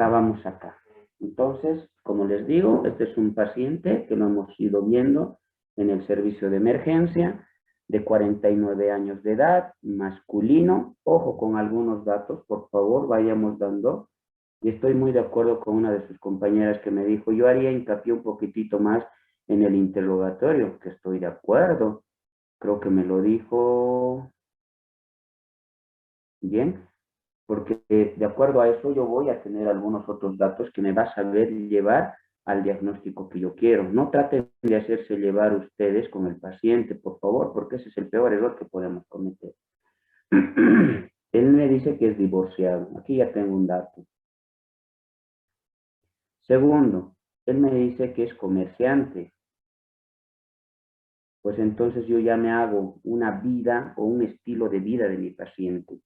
vamos acá. Entonces, como les digo, este es un paciente que lo hemos ido viendo en el servicio de emergencia, de 49 años de edad, masculino. Ojo con algunos datos, por favor, vayamos dando. Y estoy muy de acuerdo con una de sus compañeras que me dijo, yo haría hincapié un poquitito más en el interrogatorio, que estoy de acuerdo. Creo que me lo dijo bien, porque de acuerdo a eso yo voy a tener algunos otros datos que me va a saber llevar al diagnóstico que yo quiero. No traten de hacerse llevar ustedes con el paciente, por favor, porque ese es el peor error que podemos cometer. Él me dice que es divorciado. Aquí ya tengo un dato. Segundo, él me dice que es comerciante. Pues entonces yo ya me hago una vida o un estilo de vida de mi paciente.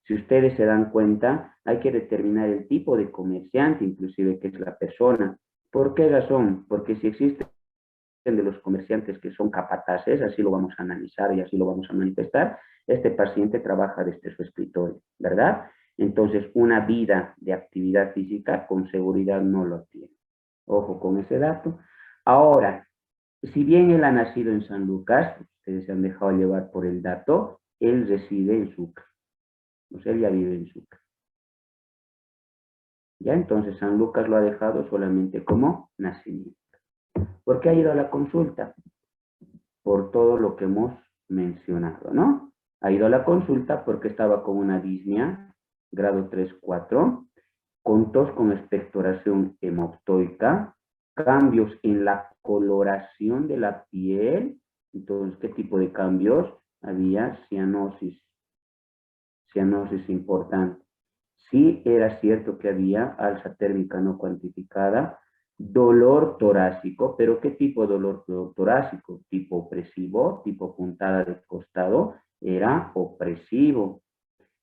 Si ustedes se dan cuenta, hay que determinar el tipo de comerciante, inclusive que es la persona. ¿Por qué razón? Porque si existen de los comerciantes que son capataces, así lo vamos a analizar y así lo vamos a manifestar, este paciente trabaja desde su escritorio, ¿verdad? Entonces, una vida de actividad física con seguridad no lo tiene. Ojo con ese dato. Ahora, si bien él ha nacido en San Lucas, ustedes se han dejado llevar por el dato, él reside en Sucre. O sea, él ya vive en Sucre. Ya entonces San Lucas lo ha dejado solamente como nacimiento. ¿Por qué ha ido a la consulta? Por todo lo que hemos mencionado, ¿no? Ha ido a la consulta porque estaba con una disnea, grado 3-4, con tos con expectoración hemoptoica, cambios en la coloración de la piel. Entonces, ¿qué tipo de cambios? Había cianosis importante. Sí era cierto que había alza térmica no cuantificada, dolor torácico, pero ¿qué tipo de dolor torácico? Tipo opresivo, tipo puntada de costado, era opresivo.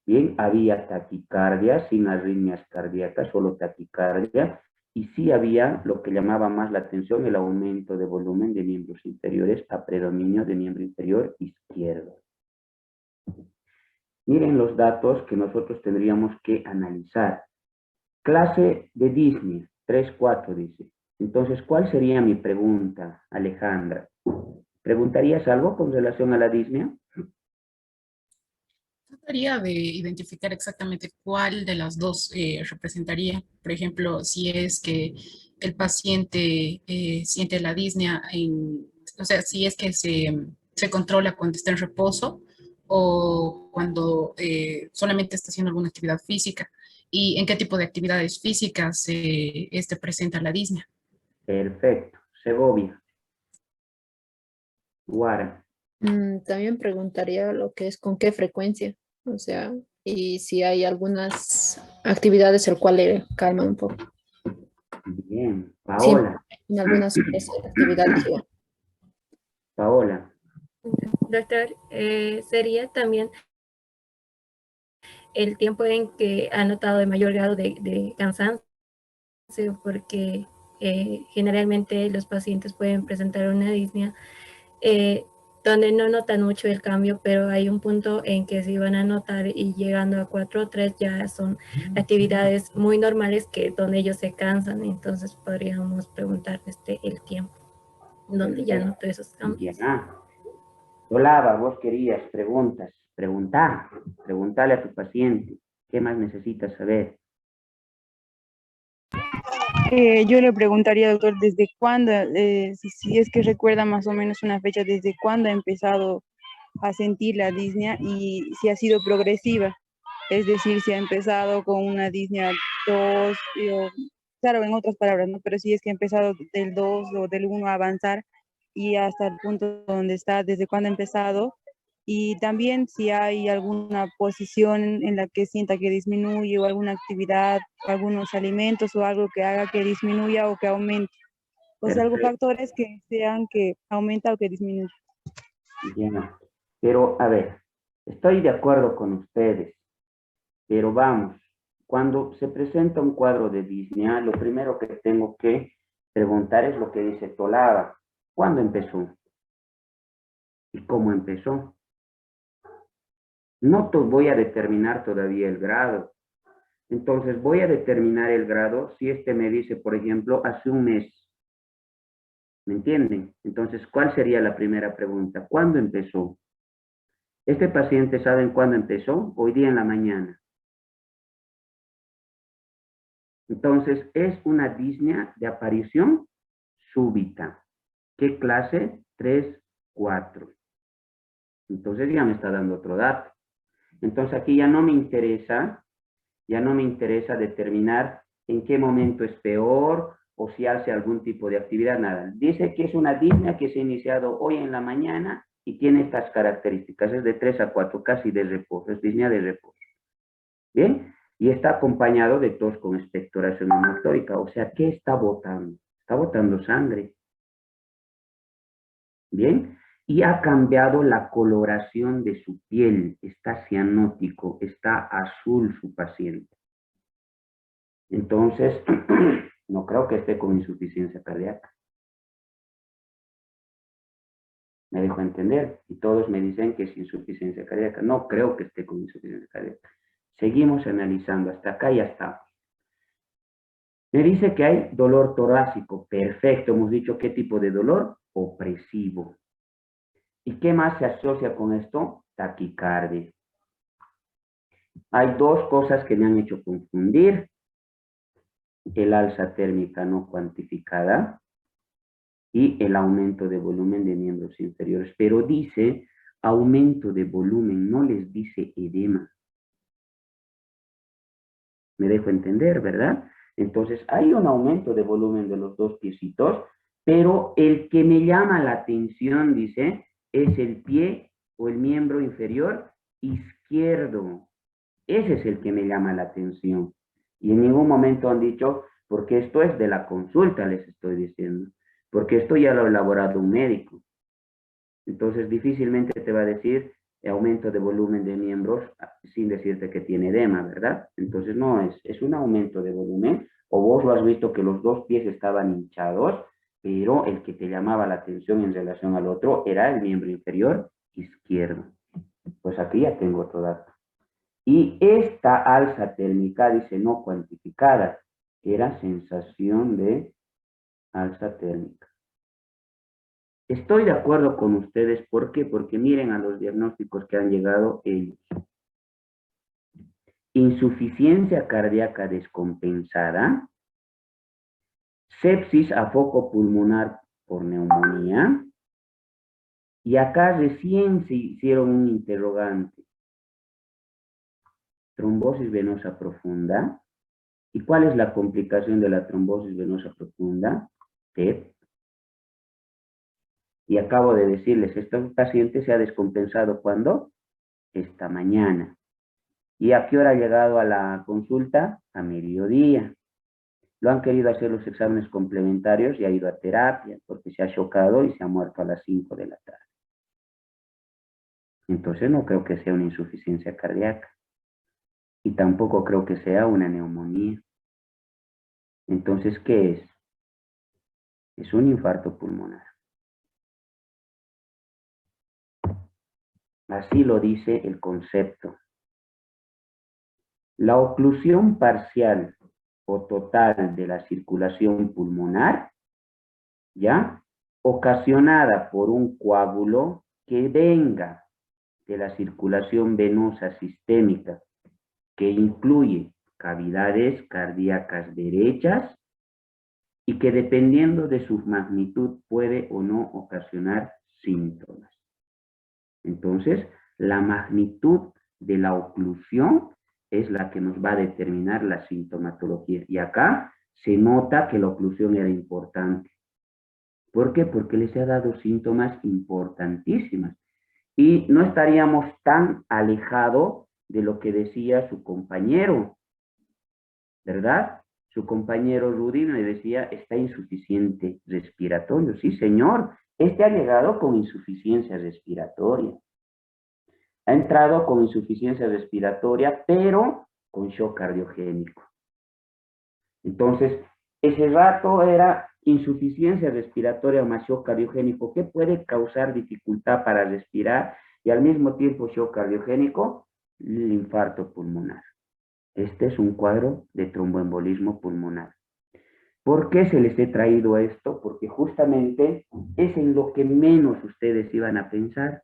Bien, había taquicardia, sin arritmias cardíacas, solo taquicardia, y sí había lo que llamaba más la atención, el aumento de volumen de miembros inferiores a predominio de miembro inferior izquierdo. Miren los datos que nosotros tendríamos que analizar. Clase de Disney, 3-4 dice. Entonces, ¿cuál sería mi pregunta, Alejandra? ¿Preguntarías algo con relación a la Disney? Trataría de identificar exactamente cuál de las dos representaría. Por ejemplo, si es que el paciente siente la disnea, o sea, si es que se controla cuando está en reposo o cuando solamente está haciendo alguna actividad física y en qué tipo de actividades físicas presenta la disnea. Perfecto. Segovia, Guara. También preguntaría lo que es con qué frecuencia, o sea, y si hay algunas actividades el cual le calma un poco. Bien. Siempre Paola. en algunas actividades. Sí. Paola. Doctor, sería también el tiempo en que ha notado el mayor grado de cansancio, porque generalmente los pacientes pueden presentar una disnea eh, donde no notan mucho el cambio, pero hay un punto en que sí van a notar y llegando a 4 o 3 ya son actividades muy normales que donde ellos se cansan, entonces podríamos preguntar el tiempo donde ya Perfecto. notó esos cambios. Ya. Olava, vos querías preguntas. Preguntale a tu paciente. ¿Qué más necesitas saber? Yo le preguntaría, doctor, ¿desde cuándo, si es que recuerda más o menos una fecha, desde cuándo ha empezado a sentir la disnea y si ha sido progresiva? Es decir, si ha empezado con una disnea 2, claro, en otras palabras, ¿no? Pero si es que ha empezado del 2 o del 1 a avanzar y hasta el punto donde está, desde cuándo ha empezado, y también si hay alguna posición en la que sienta que disminuye o alguna actividad, algunos alimentos o algo que haga que disminuya o que aumente. O sea, algo Perfecto. factores que sean que aumenta o que disminuye. Ya. Pero, a ver, estoy de acuerdo con ustedes, pero vamos, cuando se presenta un cuadro de disnea, lo primero que tengo que preguntar es lo que dice Tolava. ¿Cuándo empezó? ¿Y cómo empezó? No voy a determinar todavía el grado, Entonces voy a determinar el grado si este me dice, por ejemplo, hace un mes. ¿Me entienden? Entonces, ¿cuál sería la primera pregunta? ¿Cuándo empezó? Este paciente, ¿saben cuándo empezó? Hoy día en la mañana. Entonces, es una disnea de aparición súbita. ¿Qué clase? 3, 4. Entonces ya me está dando otro dato. Entonces aquí ya no me interesa determinar en qué momento es peor o si hace algún tipo de actividad, nada. Dice que es una disnea que se ha iniciado hoy en la mañana y tiene estas características. Es de 3 a 4, casi de reposo, es disnea de reposo. ¿Bien? Y está acompañado de tos con expectoración hematórica. O sea, ¿qué está botando? Está botando sangre. ¿Bien? Y ha cambiado la coloración de su piel. Está cianótico, está azul su paciente. Entonces, no creo que esté con insuficiencia cardíaca. Me dejo entender. Y todos me dicen que es insuficiencia cardíaca. No creo que esté con insuficiencia cardíaca. Seguimos analizando. Hasta acá ya estamos. Me dice que hay dolor torácico. Perfecto. Hemos dicho qué tipo de dolor. Opresivo. ¿Y qué más se asocia con esto? Taquicardia. Hay dos cosas que me han hecho confundir. El alza térmica no cuantificada y el aumento de volumen de miembros inferiores. Pero dice aumento de volumen, no les dice edema. Me dejo entender, ¿verdad? Entonces hay un aumento de volumen de los dos piecitos, pero el que me llama la atención, dice, es el pie o el miembro inferior izquierdo. Ese es el que me llama la atención. Y en ningún momento han dicho, porque esto es de la consulta, les estoy diciendo. Porque esto ya lo ha elaborado un médico. Entonces difícilmente te va a decir aumento de volumen de miembros sin decirte que tiene edema, ¿verdad? Entonces no, es un aumento de volumen. O vos lo has visto que los dos pies estaban hinchados, pero el que te llamaba la atención en relación al otro era el miembro inferior izquierdo. Pues aquí ya tengo otro dato. Y esta alza térmica, dice no cuantificada, era sensación de alza térmica. Estoy de acuerdo con ustedes, ¿por qué? Porque miren a los diagnósticos que han llegado ellos. Insuficiencia cardíaca descompensada, sepsis a foco pulmonar por neumonía, y acá recién se hicieron un interrogante. Trombosis venosa profunda. ¿Y cuál es la complicación de la trombosis venosa profunda? TEP. Y acabo de decirles, este paciente se ha descompensado ¿cuándo? Esta mañana. ¿Y a qué hora ha llegado a la consulta? A mediodía. Lo han querido hacer los exámenes complementarios y ha ido a terapia porque se ha chocado y se ha muerto a las 5 de la tarde. Entonces no creo que sea una insuficiencia cardíaca. Y tampoco creo que sea una neumonía. Entonces, ¿qué es? Es un infarto pulmonar. Así lo dice el concepto. La oclusión parcial o total de la circulación pulmonar, ¿ya? Ocasionada por un coágulo que venga de la circulación venosa sistémica, que incluye cavidades cardíacas derechas y que dependiendo de su magnitud puede o no ocasionar síntomas. Entonces, la magnitud de la oclusión es la que nos va a determinar la sintomatología. Y acá se nota que la oclusión era importante. ¿Por qué? Porque les ha dado síntomas importantísimas. Y no estaríamos tan alejados de lo que decía su compañero, ¿verdad? Su compañero Rudy me decía, está insuficiente respiratorio. Sí, señor, este ha llegado con insuficiencia respiratoria. Ha entrado con insuficiencia respiratoria, pero con shock cardiogénico. Entonces, ese rato era insuficiencia respiratoria más shock cardiogénico, que puede causar dificultad para respirar y al mismo tiempo shock cardiogénico, el infarto pulmonar. Este es un cuadro de tromboembolismo pulmonar. ¿Por qué se les he traído esto? Porque justamente es en lo que menos ustedes iban a pensar.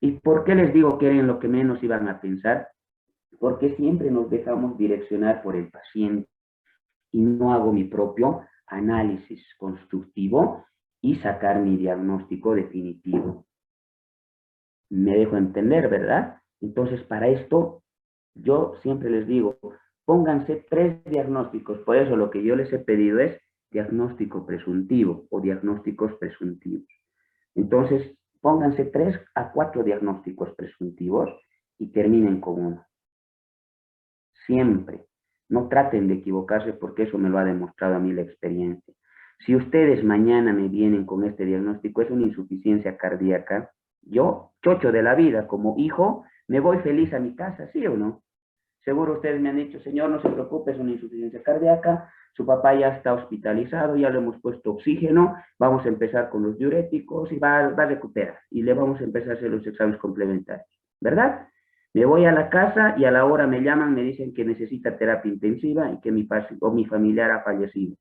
¿Y por qué les digo que era en lo que menos iban a pensar? Porque siempre nos dejamos direccionar por el paciente y no hago mi propio análisis constructivo y sacar mi diagnóstico definitivo. Me dejo entender, ¿verdad? Entonces, para esto, yo siempre les digo, pónganse 3 diagnósticos. Por eso lo que yo les he pedido es diagnóstico presuntivo o diagnósticos presuntivos. Entonces, pónganse 3 a 4 diagnósticos presuntivos y terminen con uno. Siempre. No traten de equivocarse porque eso me lo ha demostrado a mí la experiencia. Si ustedes mañana me vienen con este diagnóstico, es una insuficiencia cardíaca, yo, chocho de la vida, como hijo, me voy feliz a mi casa, ¿sí o no? Seguro ustedes me han dicho, señor, no se preocupe, es una insuficiencia cardíaca, su papá ya está hospitalizado, ya le hemos puesto oxígeno, vamos a empezar con los diuréticos y va a recuperar. Y le vamos a empezar a hacer los exámenes complementarios, ¿verdad? Me voy a la casa y a la hora me llaman, me dicen que necesita terapia intensiva y que mi familiar ha fallecido.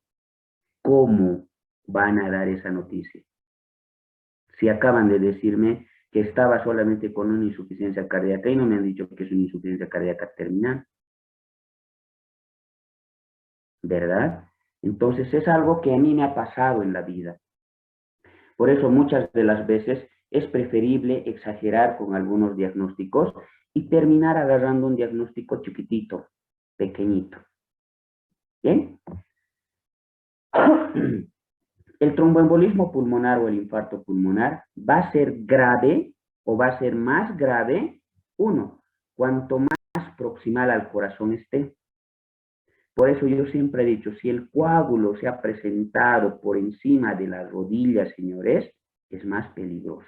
¿Cómo van a dar esa noticia? Si acaban de decirme que estaba solamente con una insuficiencia cardíaca y no me han dicho que es una insuficiencia cardíaca terminal. ¿Verdad? Entonces es algo que a mí me ha pasado en la vida. Por eso muchas de las veces es preferible exagerar con algunos diagnósticos y terminar agarrando un diagnóstico chiquitito, pequeñito. ¿Bien? El tromboembolismo pulmonar o el infarto pulmonar va a ser grave o va a ser más grave, cuanto más proximal al corazón esté. Por eso yo siempre he dicho, si el coágulo se ha presentado por encima de las rodillas, señores, es más peligroso.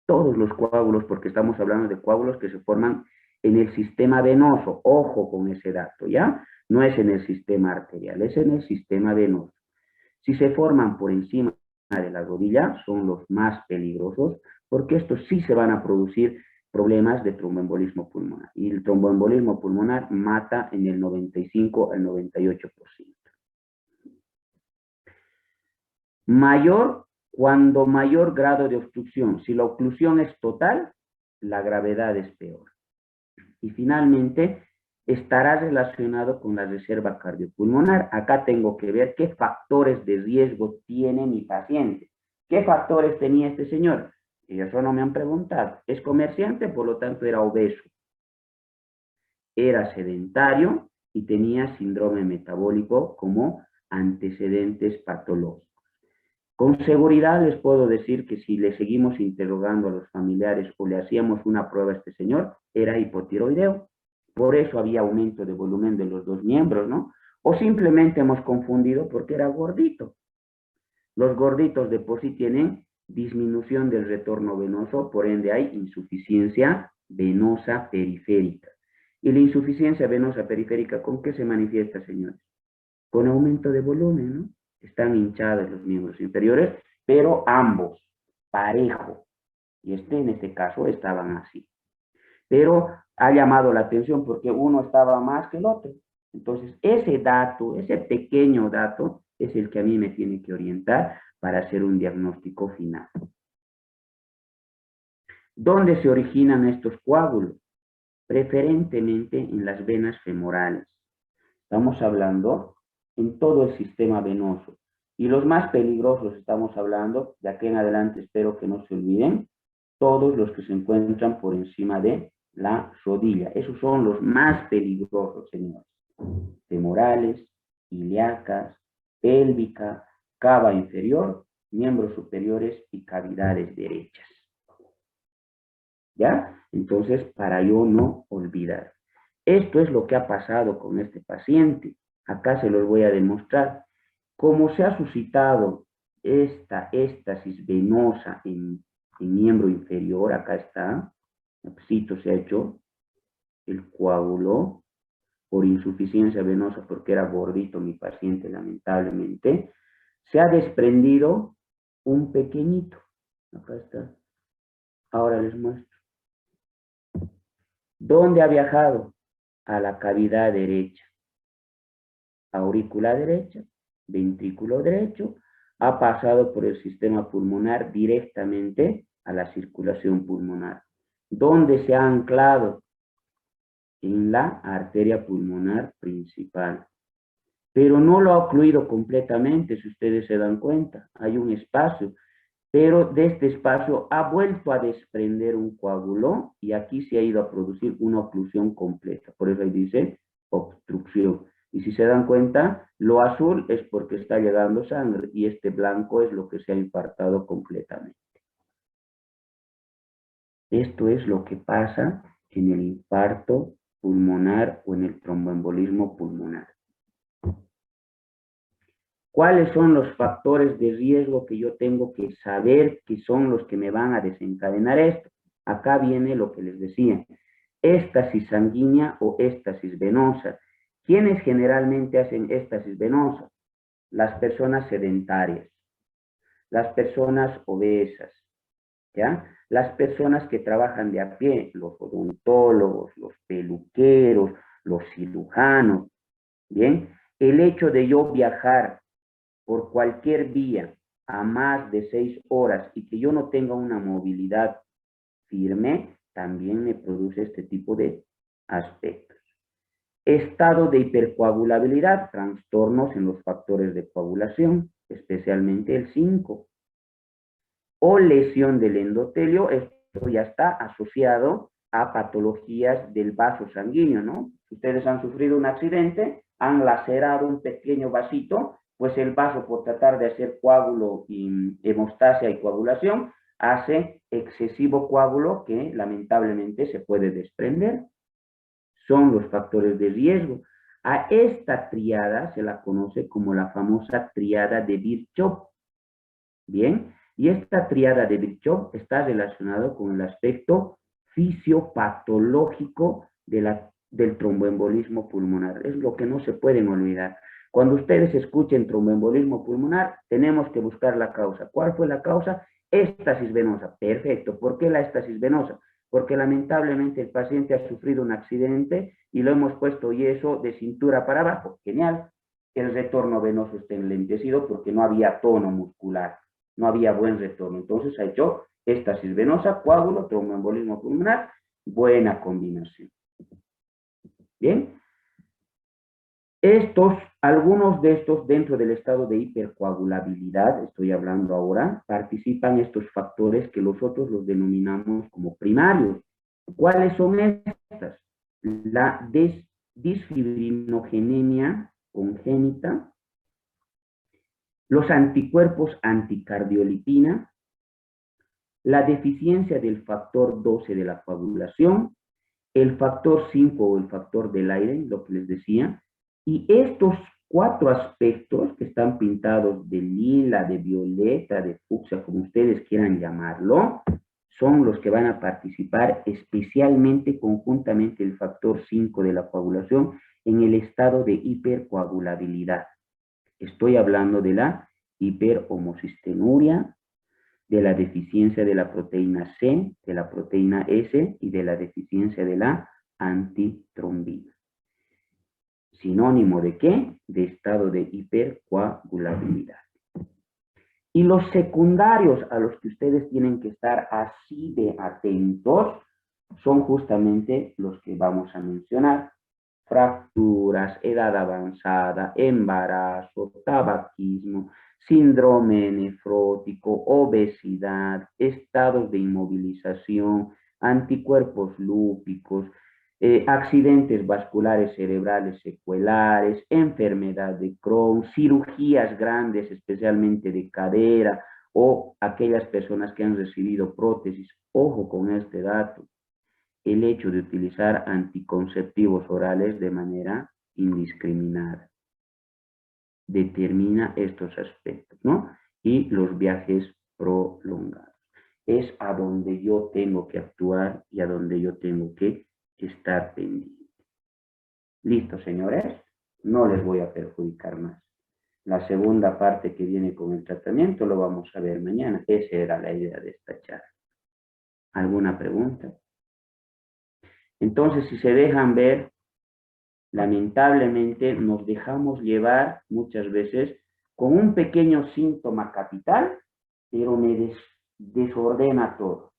Todos los coágulos, porque estamos hablando de coágulos que se forman en el sistema venoso. Ojo con ese dato, ¿ya? No es en el sistema arterial, es en el sistema venoso. Si se forman por encima de la rodilla, son los más peligrosos, porque estos sí se van a producir problemas de tromboembolismo pulmonar. Y el tromboembolismo pulmonar mata en el 95 al 98%. Cuando mayor grado de obstrucción. Si la oclusión es total, la gravedad es peor. Y finalmente, estará relacionado con la reserva cardiopulmonar. Acá tengo que ver qué factores de riesgo tiene mi paciente. ¿Qué factores tenía este señor? Y eso no me han preguntado. Es comerciante, por lo tanto era obeso. Era sedentario y tenía síndrome metabólico como antecedentes patológicos. Con seguridad les puedo decir que si le seguimos interrogando a los familiares o le hacíamos una prueba a este señor, era hipotiroideo. Por eso había aumento de volumen de los 2 miembros, ¿no? O simplemente hemos confundido porque era gordito. Los gorditos de por sí tienen disminución del retorno venoso, por ende hay insuficiencia venosa periférica. Y la insuficiencia venosa periférica, ¿con qué se manifiesta, señores? Con aumento de volumen, ¿no? Están hinchados los miembros inferiores, pero ambos, parejo. Y en este caso estaban así. Pero ha llamado la atención porque uno estaba más que el otro. Entonces, ese dato, ese pequeño dato, es el que a mí me tiene que orientar para hacer un diagnóstico final. ¿Dónde se originan estos coágulos? Preferentemente en las venas femorales. Estamos hablando en todo el sistema venoso. Y los más peligrosos estamos hablando, de aquí en adelante espero que no se olviden, todos los que se encuentran por encima de la rodilla. Esos son los más peligrosos, señores. Femorales, ilíacas, pélvica, cava inferior, miembros superiores y cavidades derechas. ¿Ya? Entonces, para yo no olvidar. Esto es lo que ha pasado con este paciente. Acá se los voy a demostrar. Como se ha suscitado esta éstasis venosa en miembro inferior, acá está, se ha hecho el coágulo por insuficiencia venosa porque era gordito mi paciente lamentablemente, se ha desprendido un pequeñito, acá está, ahora les muestro. ¿Dónde ha viajado? A la cavidad derecha. Aurícula derecha, ventrículo derecho, ha pasado por el sistema pulmonar directamente a la circulación pulmonar. ¿Dónde se ha anclado? En la arteria pulmonar principal. Pero no lo ha ocluido completamente, si ustedes se dan cuenta. Hay un espacio, pero de este espacio ha vuelto a desprender un coágulo y aquí se ha ido a producir una oclusión completa. Por eso ahí dice obstrucción. Y si se dan cuenta, lo azul es porque está llegando sangre y este blanco es lo que se ha infartado completamente. Esto es lo que pasa en el infarto pulmonar o en el tromboembolismo pulmonar. ¿Cuáles son los factores de riesgo que yo tengo que saber que son los que me van a desencadenar esto? Acá viene lo que les decía. Éstasis sanguínea o éstasis venosa. ¿Quiénes generalmente hacen éstasis venosa? Las personas sedentarias, las personas obesas, ¿ya? Las personas que trabajan de a pie, los odontólogos, los peluqueros, los cirujanos, ¿bien? El hecho de yo viajar por cualquier vía a más de 6 horas y que yo no tenga una movilidad firme, también me produce este tipo de aspectos. Estado de hipercoagulabilidad, trastornos en los factores de coagulación, especialmente el 5. O lesión del endotelio, esto ya está asociado a patologías del vaso sanguíneo, ¿no? Si ustedes han sufrido un accidente, han lacerado un pequeño vasito, pues el vaso, por tratar de hacer coágulo y hemostasia y coagulación, hace excesivo coágulo que lamentablemente se puede desprender. Son los factores de riesgo. A esta triada se la conoce como la famosa triada de Virchow. Bien, y esta triada de Virchow está relacionada con el aspecto fisiopatológico del tromboembolismo pulmonar. Es lo que no se pueden olvidar. Cuando ustedes escuchen tromboembolismo pulmonar, tenemos que buscar la causa. ¿Cuál fue la causa? Éstasis venosa. Perfecto. ¿Por qué la éstasis venosa? Porque lamentablemente el paciente ha sufrido un accidente y lo hemos puesto yeso de cintura para abajo. Genial. El retorno venoso está enlentecido porque no había tono muscular. No había buen retorno. Entonces ha hecho éstasis venosa, coágulo, tromboembolismo pulmonar. Buena combinación. Bien. Algunos de estos dentro del estado de hipercoagulabilidad, estoy hablando ahora, participan estos factores que nosotros los denominamos como primarios. ¿Cuáles son estas? La disfibrinogenemia congénita, los anticuerpos anticardiolipina, la deficiencia del factor 12 de la coagulación, el factor 5 o el factor del aire, lo que les decía, y estos 4 aspectos que están pintados de lila, de violeta, de fucsia, como ustedes quieran llamarlo, son los que van a participar especialmente conjuntamente el factor 5 de la coagulación en el estado de hipercoagulabilidad. Estoy hablando de la hiperhomocistenuria, de la deficiencia de la proteína C, de la proteína S y de la deficiencia de la antitrombina. ¿Sinónimo de qué? De estado de hipercoagulabilidad. Y los secundarios a los que ustedes tienen que estar así de atentos son justamente los que vamos a mencionar. Fracturas, edad avanzada, embarazo, tabaquismo, síndrome nefrótico, obesidad, estados de inmovilización, anticuerpos lúpicos, accidentes vasculares cerebrales secuelares, enfermedad de Crohn, cirugías grandes, especialmente de cadera, o aquellas personas que han recibido prótesis. Ojo con este dato. El hecho de utilizar anticonceptivos orales de manera indiscriminada determina estos aspectos, ¿no? Y los viajes prolongados. Es a donde yo tengo que actuar y a donde yo tengo que estar pendiente. ¿Listo, señores? No les voy a perjudicar más. La segunda parte que viene con el tratamiento lo vamos a ver mañana. Esa era la idea de esta charla. ¿Alguna pregunta? Entonces, si se dejan ver, lamentablemente nos dejamos llevar muchas veces con un pequeño síntoma capital, pero me desordena todo.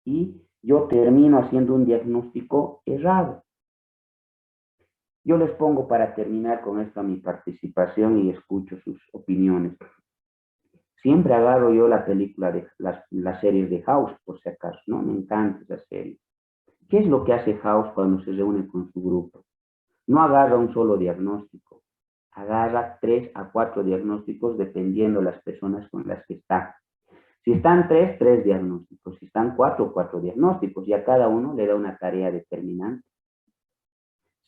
Y yo termino haciendo un diagnóstico errado. Yo les pongo para terminar con esto mi participación y escucho sus opiniones. Siempre agarro yo la película de las series de House, por si acaso, ¿no? Me encanta esa serie. ¿Qué es lo que hace House cuando se reúne con su grupo? No agarra un solo diagnóstico, agarra 3 a 4 diagnósticos dependiendo de las personas con las que está. Si están 3 diagnósticos. Si están 4 diagnósticos. Y a cada uno le da una tarea determinante.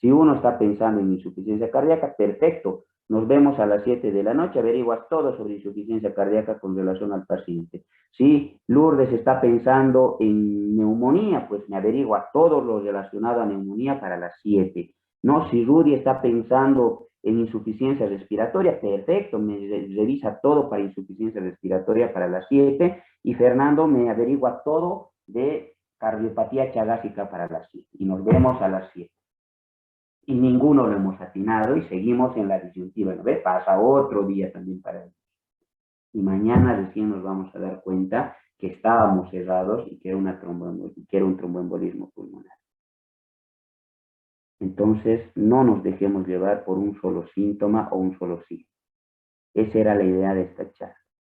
Si uno está pensando en insuficiencia cardíaca, perfecto. Nos vemos a las 7 de la noche, averiguas todo sobre insuficiencia cardíaca con relación al paciente. Si Lourdes está pensando en neumonía, pues me averigua todo lo relacionado a neumonía para las 7. No, si Rudy está pensando en insuficiencia respiratoria, perfecto, me revisa todo para insuficiencia respiratoria para las 7. Y Fernando me averigua todo de cardiopatía chagásica para las 7. Y nos vemos a las 7. Y ninguno lo hemos atinado y seguimos en la disyuntiva. ¿No ve? Pasa otro día también para ellos. Y mañana recién nos vamos a dar cuenta que estábamos errados y que era un tromboembolismo pulmonar. Entonces, no nos dejemos llevar por un solo síntoma o un solo signo. Esa era la idea de esta charla.